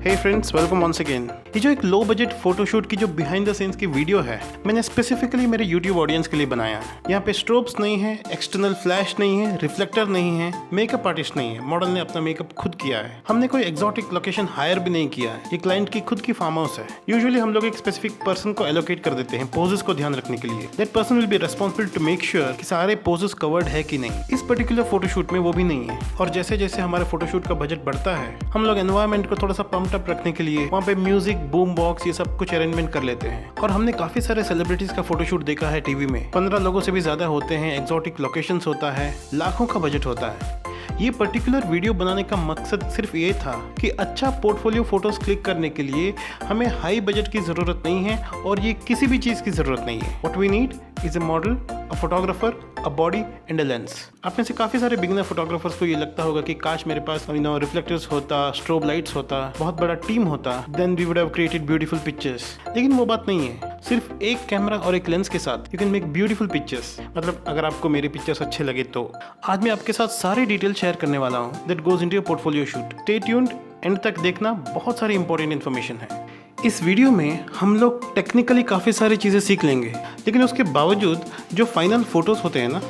हे friends, welcome once again. ये जो एक लो बजट फोटोशूट की जो बिहाइंड द सीन्स की वीडियो है, मैंने स्पेसिफिकली मेरे यूट्यूब ऑडियंस के लिए बनाया है। यहाँ पे स्ट्रोब्स नहीं है, एक्सटर्नल फ्लैश नहीं है, रिफ्लेक्टर नहीं है, मेकअप आर्टिस्ट नहीं है, मॉडल ने अपना मेकअप खुद किया है। हमने कोई एक्सोटिक लोकेशन हायर भी नहीं किया है, ये क्लाइंट की खुद की फार्म हाउस है। यूजुअली हम लोग एक स्पेसिफिक पर्सन को एलोकेट कर देते हैं पोजेस को ध्यान रखने के लिए। That person will be responsible to make sure कि सारे पोजेस कवर्ड है कि नहीं। इस पर्टिकुलर फोटोशूट में वो भी नहीं है। और जैसे जैसे हमारे फोटोशूट का बजट बढ़ता है, हम लोग एनवायरनमेंट को थोड़ा सा पम्प्ड अप रखने के लिए वहाँ पे म्यूजिक, बूम बॉक्स, ये सब कुछ अरेंजमेंट कर लेते हैं। और हमने काफी सारे सेलिब्रिटीज का फोटोशूट देखा है टीवी में। 15 लोगों से भी ज्यादा होते हैं, एक्सोटिक लोकेशंस होता है, लाखों का बजट होता है। ये पर्टिकुलर वीडियो बनाने का मकसद सिर्फ ये था कि अच्छा पोर्टफोलियो फोटोज क्लिक करने के लिए हमें हाई बजट की ज़रूरत नहीं है और ये किसी भी चीज़ की ज़रूरत नहीं है। What we need is a model, a photographer, a body and a lens. आप में से काफ़ी सारे बिगिनर फोटोग्राफर्स को ये लगता होगा कि काश मेरे पास रिफ्लेक्टर्स होता, स्ट्रोब लाइट्स होता, बहुत बड़ा टीम होता, then we would have created beautiful pictures. लेकिन वो बात नहीं है। सिर्फ एक कैमरा और एक लेंस के साथ you can make beautiful pictures. मतलब अगर आपको मेरे पिक्चर्स अच्छे लगे तो आज मैं आपके साथ सारी डिटेल शेयर करने वाला हूँ that goes into your portfolio shoot. Stay tuned, and तक देखना, बहुत सारी इंपॉर्टेंट इन्फॉर्मेशन है। इस वीडियो में हम लोग टेक्निकली काफ़ी सारी चीज़ें सीख लेंगे, लेकिन उसके बावजूद जो फाइनल फोटोज़ होते हैं ना,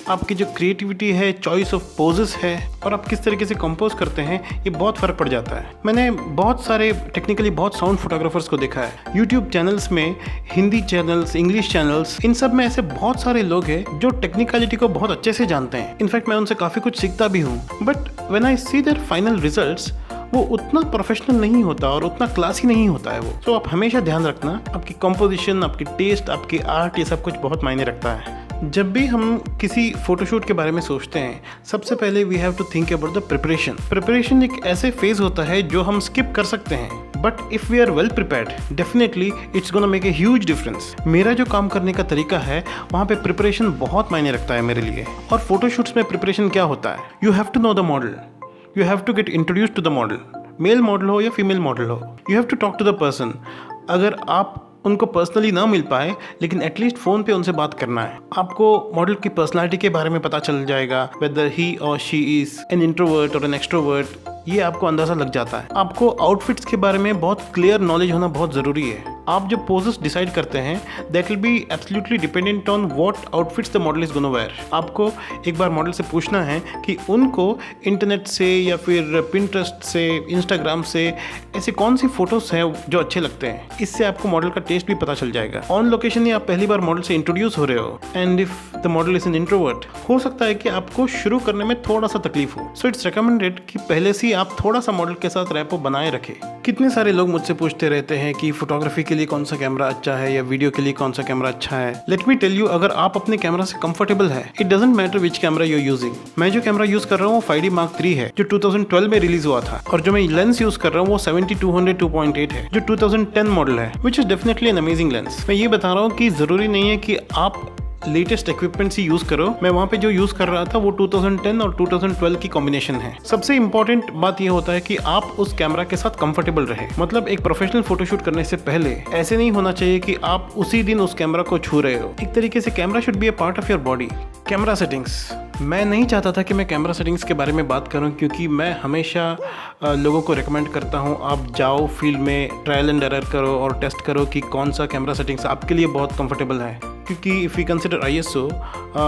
आपकी जो क्रिएटिविटी है, चॉइस ऑफ पोजेस है और आप किस तरीके से कंपोज करते हैं, ये बहुत फ़र्क पड़ जाता है। मैंने बहुत सारे टेक्निकली बहुत साउंड फोटोग्राफर्स को देखा है यूट्यूब चैनल्स में, हिंदी चैनल्स, इंग्लिश चैनल्स, इन सब में ऐसे बहुत सारे लोग हैं जो टेक्निकलिटी को बहुत अच्छे से जानते हैं। इनफैक्ट मैं उनसे काफ़ी कुछ सीखता भी हूँ, but when I see their final results, वो उतना प्रोफेशनल नहीं होता और उतना क्लासी नहीं होता है वो। तो आप हमेशा ध्यान रखना, आपकी कंपोजिशन, आपकी टेस्ट, आपकी आर्ट, ये सब कुछ बहुत मायने रखता है। जब भी हम किसी फोटोशूट के बारे में सोचते हैं, सबसे पहले we have to think about the preparation. Preparation एक ऐसे फेज होता है जो हम स्किप कर सकते हैं, but if we are well prepared, definitely it's gonna make a huge difference. मेरा जो काम करने का तरीका है, वहाँ पे प्रिपरेशन बहुत मायने रखता है मेरे लिए। और फोटोशूट्स में प्रिपरेशन क्या होता है? You have to know the model, you have to get introduce to the model. Male model हो या फीमेल मॉडल हो, you have to talk to the person. अगर आप उनको पर्सनली ना मिल पाए, लेकिन एटलीस्ट फ़ोन पे उनसे बात करना है। आपको मॉडल की पर्सनालिटी के बारे में पता चल जाएगा, वेदर ही और शी इज़ एन इंट्रोवर्ट और एन एक्सट्रोवर्ट, ये आपको अंदाज़ा लग जाता है। आपको आउटफिट्स के बारे में बहुत क्लियर नॉलेज होना बहुत ज़रूरी है। आप जो पोजेस डिसाइड करते हैं, that will be absolutely dependent on what outfits the model is gonna wear. आपको एक बार मॉडल से पूछना है कि उनको इंटरनेट से या फिर पिंटरेस्ट से, इंस्टाग्राम से ऐसे कौन सी फोटोज हैं जो अच्छे लगते हैं। इससे आपको मॉडल का टेस्ट भी पता चल जाएगा। ऑन लोकेशन ही आप पहली बार मॉडल से इंट्रोड्यूस हो रहे हो, and if the model is an introvert, हो सकता है कि आपको शुरू करने में थोड़ा सा तकलीफ हो। सो इट्स रिकमेंडेड कि पहले से आप थोड़ा सा मॉडल के साथ रैपो बनाए रखें। कितने सारे लोग मुझसे पूछते रहते हैं कि फोटोग्राफी के लिए कौन सा कैमरा अच्छा है या वीडियो के लिए कौन सा कैमरा अच्छा है। लेट मी टेल यू, अगर आप अपने कैमरा से कंफर्टेबल है, it doesn't matter which camera you are using. मैं जो कैमरा यूज कर रहा हूँ वो 5D Mark III है, जो 2012 में रिलीज हुआ था, और जो मैं लेंस यूज कर रहा हूँ वो 70-200 2.8 है, जो 2010 मॉडल है, which is definitely an amazing lens. मैं ये बता रहा हूँ कि जरूरी नहीं है कि आप लेटेस्ट इक्विपमेंट्स ही यूज करो। मैं वहाँ पे जो यूज कर रहा था वो 2010 और 2012 की कॉम्बिनेशन है। सबसे इंपॉर्टेंट बात ये होता है कि आप उस कैमरा के साथ कंफर्टेबल रहे। मतलब एक प्रोफेशनल फोटोशूट करने से पहले ऐसे नहीं होना चाहिए कि आप उसी दिन उस कैमरा को छू रहे हो। एक तरीके से camera should be a part of your body. Camera settings, मैं नहीं चाहता था कि मैं कैमरा सेटिंग्स के बारे में बात करूं, क्योंकि मैं हमेशा लोगों को रिकमेंड करता हूं आप जाओ फील्ड में, ट्रायल एंड एरर करो और टेस्ट करो कि कौन सा कैमरा सेटिंग्स आपके लिए बहुत कंफर्टेबल है। क्योंकि इफ़ यू कंसिडर ISO,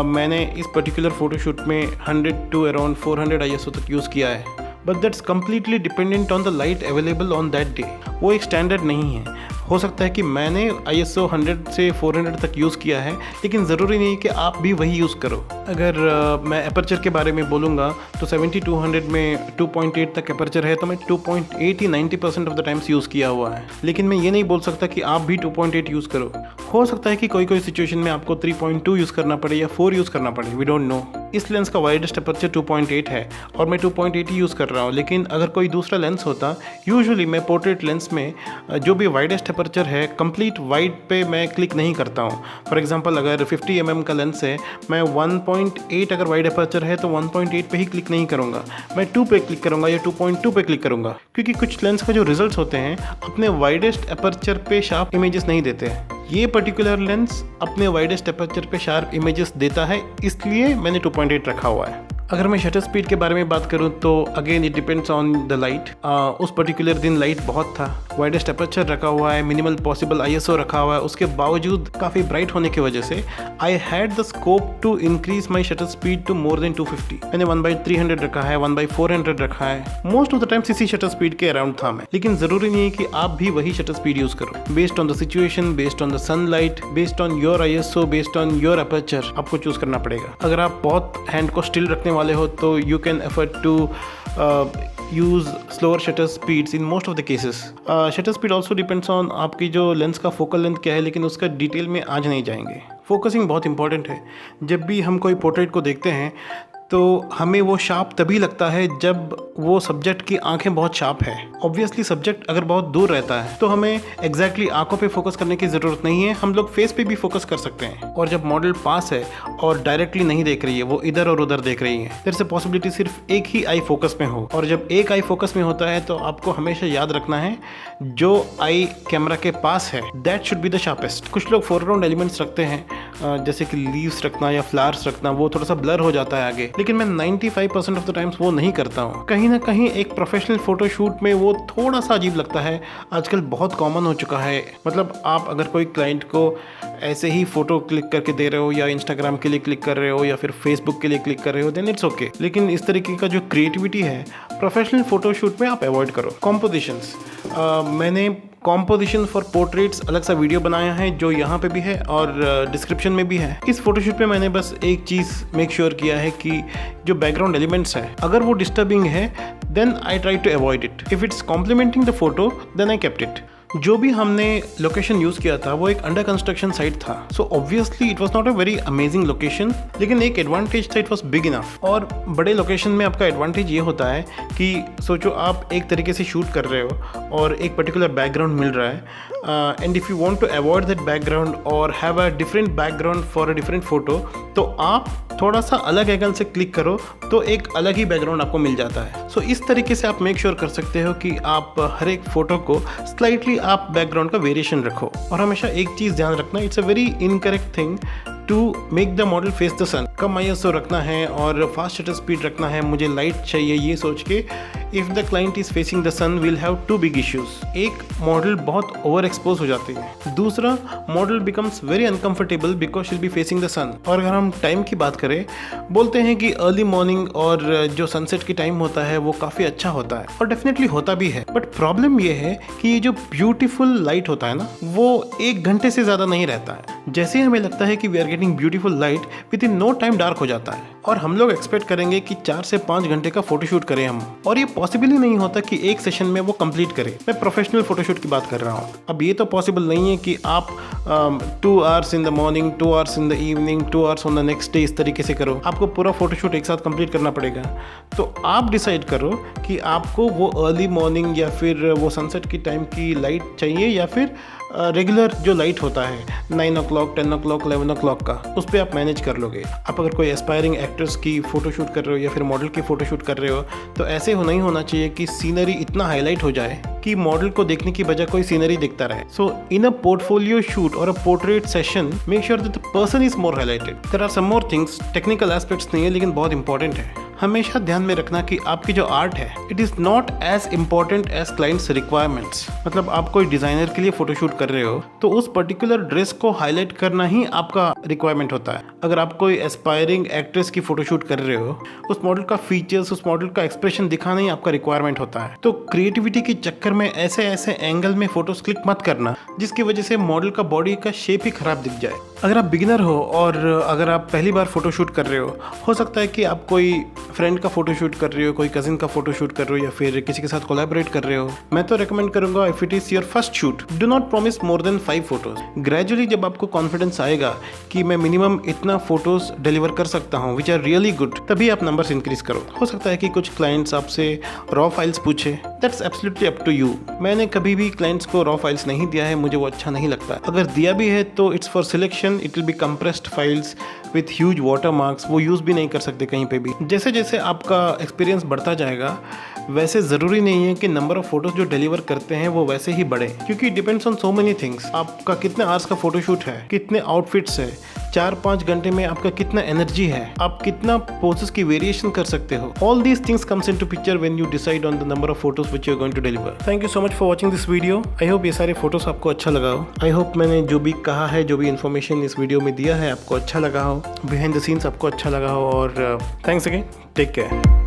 मैंने इस पर्टिकुलर फोटोशूट में 100 to around 400 ISO तक यूज़ किया है, but that's completely dependent on the light available on that day. वो एक स्टैंडर्ड नहीं है। हो सकता है कि मैंने ISO 100 से 400 तक यूज़ किया है, लेकिन ज़रूरी नहीं कि आप भी वही यूज़ करो। अगर मैं एपर्चर के बारे में बोलूँगा तो 70-200 में 2.8 तक एपर्चर है, तो मैं 2.8 ही 90% ऑफ द टाइम्स यूज़ किया हुआ है। लेकिन मैं ये नहीं बोल सकता कि आप भी 2.8 यूज़ करो। हो सकता है कि कोई सिचुएशन में आपको 3.2 यूज़ करना पड़े या 4 यूज़ करना पड़े, वी डोंट नो। इस लेंस का वाइडेस्ट एपर्चर 2.8 है और मैं 2.8 ही यूज़ कर रहा हूँ। लेकिन अगर कोई दूसरा लेंस होता, यूजुअली मैं पोर्ट्रेट लेंस में जो भी वाइडेस्ट एपर्चर है, कंप्लीट वाइड पे मैं क्लिक नहीं करता हूँ। फॉर एग्जांपल, अगर 50 mm का लेंस है, मैं 1.8 अगर वाइड एपर्चर है तो 1.8 पे ही क्लिक नहीं करूँगा, मैं 2 पे क्लिक करूँगा या 2.2 पे क्लिक करूँगा। क्योंकि कुछ लेंस का जो रिजल्ट्स होते हैं अपने वाइडेस्ट एपर्चर पे शार्प इमेजेस नहीं देते हैं। ये पर्टिकुलर लेंस अपने वाइडेस्ट एपर्चर पे शार्प इमेजेस देता है, इसलिए मैंने 2.8 रखा हुआ है। अगर मैं शटर स्पीड के बारे में बात करूं तो again it depends on the light. उस पर्टिकुलर दिन लाइट बहुत था, वाइडेस्ट अपर्चर रखा हुआ है, मिनिमल पॉसिबल ISO रखा हुआ है, उसके बावजूद काफ़ी ब्राइट होने की वजह से I had the scope to increase my shutter speed to more than 250। मैंने 1/300 रखा है, 1/400 रखा है, मोस्ट ऑफ द टाइम इसी शटर स्पीड के अराउंड था मैं। लेकिन ज़रूरी नहीं है कि आप भी वही शटर स्पीड यूज़ करो। Based on the situation, based on the sunlight, based on your ISO, based on your aperture आपको चूज़ करना पड़ेगा। अगर आप बहुत हैंड को स्टिल रखने वाले हो तो you can effort to use slower shutter speeds in most of the cases. Shutter speed also depends on आपकी जो लेंस का फोकल लेंथ क्या है, लेकिन उसका डिटेल में आज नहीं जाएंगे। फोकसिंग बहुत इंपॉर्टेंट है। जब भी हम कोई पोर्ट्रेट को देखते हैं तो हमें वो शार्प तभी लगता है जब वो सब्जेक्ट की आंखें बहुत शार्प है। ऑब्वियसली सब्जेक्ट अगर बहुत दूर रहता है तो हमें एग्जैक्टली आंखों पे फोकस करने की ज़रूरत नहीं है, हम लोग फेस पे भी फोकस कर सकते हैं। और जब मॉडल पास है और डायरेक्टली नहीं देख रही है, वो इधर और उधर देख रही है, देयर इज अ पॉसिबिलिटी सिर्फ एक ही आई फोकस में हो। और जब एक आई फोकस में होता है तो आपको हमेशा याद रखना है जो आई कैमरा के पास है that should be the sharpest. कुछ लोग फोरग्राउंड एलिमेंट्स रखते हैं, जैसे कि लीव्स रखना या फ्लावर्स रखना, वो थोड़ा सा ब्लर हो जाता है आगे, लेकिन मैं 95% ऑफ द टाइम्स वो नहीं करता हूँ। कहीं ना कहीं एक प्रोफेशनल फोटोशूट में वो थोड़ा सा अजीब लगता है। आजकल बहुत कॉमन हो चुका है। मतलब आप अगर कोई क्लाइंट को ऐसे ही फोटो क्लिक करके दे रहे हो या इंस्टाग्राम के लिए क्लिक कर रहे हो या फिर फेसबुक के लिए क्लिक कर रहे हो, देन इट्स ओके। लेकिन इस तरीके का जो क्रिएटिविटी है प्रोफेशनल फोटोशूट में आप अवॉइड करो। कॉम्पोजिशंस, मैंने कॉम्पोजिशन फॉर पोर्ट्रेट्स अलग सा वीडियो बनाया है जो यहाँ पे भी है और डिस्क्रिप्शन में भी है। इस फोटोशूट पे मैंने बस एक चीज़ मेक श्योर किया है कि जो बैकग्राउंड एलिमेंट्स है अगर वो डिस्टर्बिंग है then I try to avoid it. If it's complementing the photo then I kept it. जो भी हमने लोकेशन यूज़ किया था वो एक अंडर कंस्ट्रक्शन साइट था, so obviously it was not a very amazing location, लेकिन एक एडवांटेज था, इट वाज बिग इनफ। और बड़े लोकेशन में आपका एडवांटेज ये होता है कि सोचो आप एक तरीके से शूट कर रहे हो और एक पर्टिकुलर बैकग्राउंड मिल रहा है, and if you want to avoid that background और have a different background for a different photo, तो आप थोड़ा सा अलग एंगल से क्लिक करो तो एक अलग ही बैकग्राउंड आपको मिल जाता है। सो इस तरीके से आप मेक श्योर कर सकते हो कि आप हर एक फोटो को स्लाइटली आप बैकग्राउंड का वेरिएशन रखो। और हमेशा एक चीज़ ध्यान रखना, it's a very incorrect thing to make the model face the sun. कम ISO रखना है और फास्ट शटर स्पीड रखना है, मुझे लाइट चाहिए, ये सोच के if the client is facing the sun will have two big issues. एक मॉडल बहुत ओवर एक्सपोज हो जाती है, दूसरा model becomes very uncomfortable because she'll be facing the sun. और अगर हम टाइम की बात करें, बोलते हैं कि अर्ली मॉर्निंग और जो सनसेट की टाइम होता है वो काफ़ी अच्छा होता है और डेफिनेटली होता भी है, बट प्रॉब्लम ये है कि ये जो ब्यूटीफुल लाइट होता है ना वो 1 घंटे से ज़्यादा नहीं रहता है। जैसे हमें लगता है कि we are getting beautiful light, within no time dark हो जाता है और हम लोग एक्सपेक्ट करेंगे कि 4 से 5 घंटे का फोटोशूट करें हम, और ये पॉसिबल ही नहीं होता कि एक सेशन में वो कंप्लीट करें। मैं प्रोफेशनल फोटोशूट की बात कर रहा हूँ। अब ये तो पॉसिबल नहीं है कि आप 2 hours in the morning, 2 hours in the evening, 2 hours on the next day, इस तरीके से करो। आपको पूरा फोटोशूट एक साथ कंप्लीट करना पड़ेगा। तो आप डिसाइड करो कि आपको वो अर्ली मॉर्निंग या फिर वो सनसेट की टाइम की लाइट चाहिए या फिर रेगुलर जो लाइट होता है 9 o'clock, 10 o'clock, 11 o'clock का, उस पर आप मैनेज कर लोगे। आप अगर कोई एस्पायरिंग एक्टर्स की फ़ोटोशूट कर रहे हो या फिर मॉडल की फ़ोटोशूट कर रहे हो तो ऐसे नहीं होना चाहिए कि सीनरी इतना हाईलाइट हो जाए कि मॉडल को देखने की बजाय कोई सीनरी दिखता रहे। सो इन अ पोर्टफोलियो शूट और a portrait session make sure that the person is more highlighted. There are some more things, technical aspects नहीं है लेकिन बहुत इंपॉर्टेंट है। हमेशा ध्यान में रखना कि आपकी जो आर्ट है it is not as important as clients requirements. मतलब आप कोई डिज़ाइनर के लिए फ़ोटोशूट कर रहे हो तो उस पर्टिकुलर ड्रेस को हाईलाइट करना ही आपका रिक्वायरमेंट होता है। अगर आप कोई एस्पायरिंग एक्ट्रेस की फ़ोटोशूट कर रहे हो, उस मॉडल का फीचर्स, उस मॉडल का एक्सप्रेशन दिखाना ही आपका रिक्वायरमेंट होता है। तो क्रिएटिविटी के चक्कर में ऐसे ऐसे एंगल में फ़ोटोज क्लिक मत करना जिसकी वजह से मॉडल का बॉडी का शेप ही ख़राब दिख जाए। अगर आप बिगिनर हो और अगर आप पहली बार फ़ोटोशूट कर रहे हो सकता है कि आप कोई फ्रेंड का फोटोशूट कर रहे हो, कोई कजिन का फोटोशूट कर रहे हो या फिर किसी के साथ कोलैबोरेट कर रहे हो। मैं तो रेकमेंड करूंगा, if it is your first shoot, do not promise more than 5 photos. Gradually जब आपको कॉन्फिडेंस आएगा कि मैं मिनिमम इतना फोटोज डिलीवर कर सकता हूँ विच आर रियली गुड, तभी आप नंबर्स इंक्रीज करो। हो सकता है कि कुछ क्लाइंट्स आपसे रॉ फाइल्स पूछे, that's absolutely up to you. मैंने कभी भी क्लाइंट्स को रॉ फाइल्स नहीं दिया है, मुझे वो अच्छा नहीं लगता। अगर दिया भी है तो it's for selection, it will be compressed files with huge water marks, वो यूज़ भी नहीं कर सकते कहीं पे भी। जैसे जैसे आपका एक्सपीरियंस बढ़ता जाएगा वैसे ज़रूरी नहीं है कि नंबर ऑफ फोटोज़ जो डिलीवर करते हैं वो वैसे ही बढ़े, क्योंकि depends on so many things. आपका कितने आवर्स का फोटोशूट है, कितने आउटफिट्स है, 4-5 घंटे में आपका कितना एनर्जी है, आप कितना पोजेस की वेरिएशन कर सकते हो। All these things comes into picture when you decide on the number of photos which you are going to deliver. Thank you so much for watching this video. I hope ये सारे photos आपको अच्छा लगा हो। I hope मैंने जो भी कहा है, जो भी इन्फॉर्मेशन इस वीडियो में दिया है आपको अच्छा लगा हो, बिहाइंड द सीन्स आपको अच्छा लगा हो। और थैंक्स अगेन, टेक केयर।